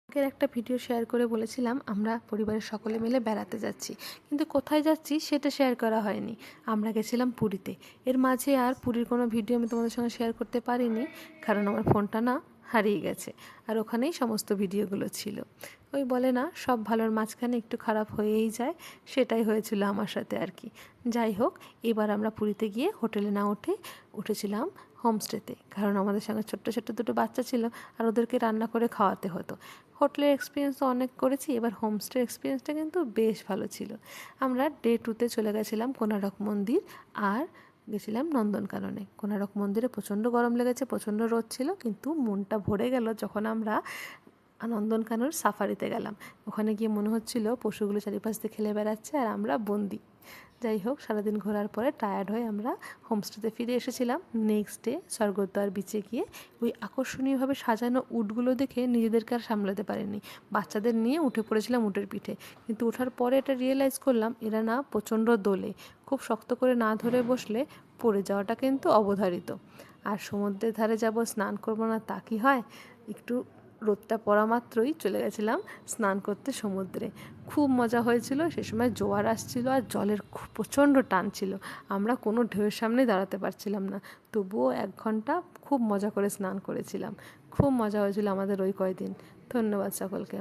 আগের একটা video share করে বলেছিলাম আমরা পরিবারের সকলে মিলে বেড়াতে যাচ্ছি, কিন্তু কোথায় যাচ্ছি সেটা শেয়ার করা হয়নি। আমরা গেছিলাম পুরীতে। এর মাঝে আর পুরীর কোনো ভিডিও আমি তোমাদের সঙ্গে শেয়ার করতে পারিনি, কারণ আমার ফোনটা না হারিয়ে গেছে, আর ওখানেই সমস্ত ভিডিওগুলো ছিল। ওই বলে না, সব ভালোর মাঝখানে একটু খারাপ হয়েই যায়, সেটাই হয়েছিল আমার সাথে আর কি। যাই হোক, এবার আমরা পুরীতে গিয়ে হোটেলে না উঠেছিলাম হোমস্টেতে, কারণ আমাদের সঙ্গে ছোট্ট ছোট্ট দুটো বাচ্চা ছিল, আর ওদেরকে রান্না করে খাওয়াতে হতো। হোটেলের এক্সপিরিয়েন্স তো অনেক করেছি, এবার হোমস্টের এক্সপিরিয়েন্সটা কিন্তু বেশ ভালো ছিল। আমরা ডে 2তে চলে গেছিলাম কোণারক মন্দির, আর গেছিলাম নন্দনকাননে। কোণারক মন্দিরে প্রচণ্ড গরম লেগেছে, প্রচণ্ড রোদ ছিল, কিন্তু মনটা ভরে গেল যখন আমরা নন্দনকানন সাফারিতে গেলাম। ওখানে গিয়ে মনে হচ্ছিল পশুগুলো চারিপাশ দিয়ে খেলে বেড়াচ্ছে আর আমরা বন্দি। যাই হোক, সারাদিন ঘোরার পরে টায়ার্ড হয়ে আমরা হোমস্টেতে ফিরে এসেছিলাম। নেক্সট ডে স্বর্গদ্বার বিচে গিয়ে ওই আকর্ষণীয়ভাবে সাজানো উটগুলো দেখে নিজেদেরকে আর সামলাতে পারিনি, বাচ্চাদের নিয়ে উঠে পড়েছিলাম উটের পিঠে। কিন্তু ওঠার পরে এটা রিয়েলাইজ করলাম, এরা না প্রচণ্ড দোলে, খুব শক্ত করে না ধরে বসলে পড়ে যাওয়াটা কিন্তু অবধারিত। আর সমুদ্রের ধারে যাব, স্নান করবো না তা কি হয়? একটু রোদটা পড়া মাত্রই চলে গেছিলাম স্নান করতে সমুদ্রে। খুব মজা হয়েছিল। সে সময় জোয়ার আসছিল আর জলের খুব প্রচণ্ড টান ছিল, আমরা কোনো ঢেউয়ের সামনে দাঁড়াতে পারছিলাম না। তবুও 1 ঘন্টা খুব মজা করে স্নান করেছিলাম। খুব মজা হয়েছিল আমাদের ওই কয়দিন। ধন্যবাদ সকলকে।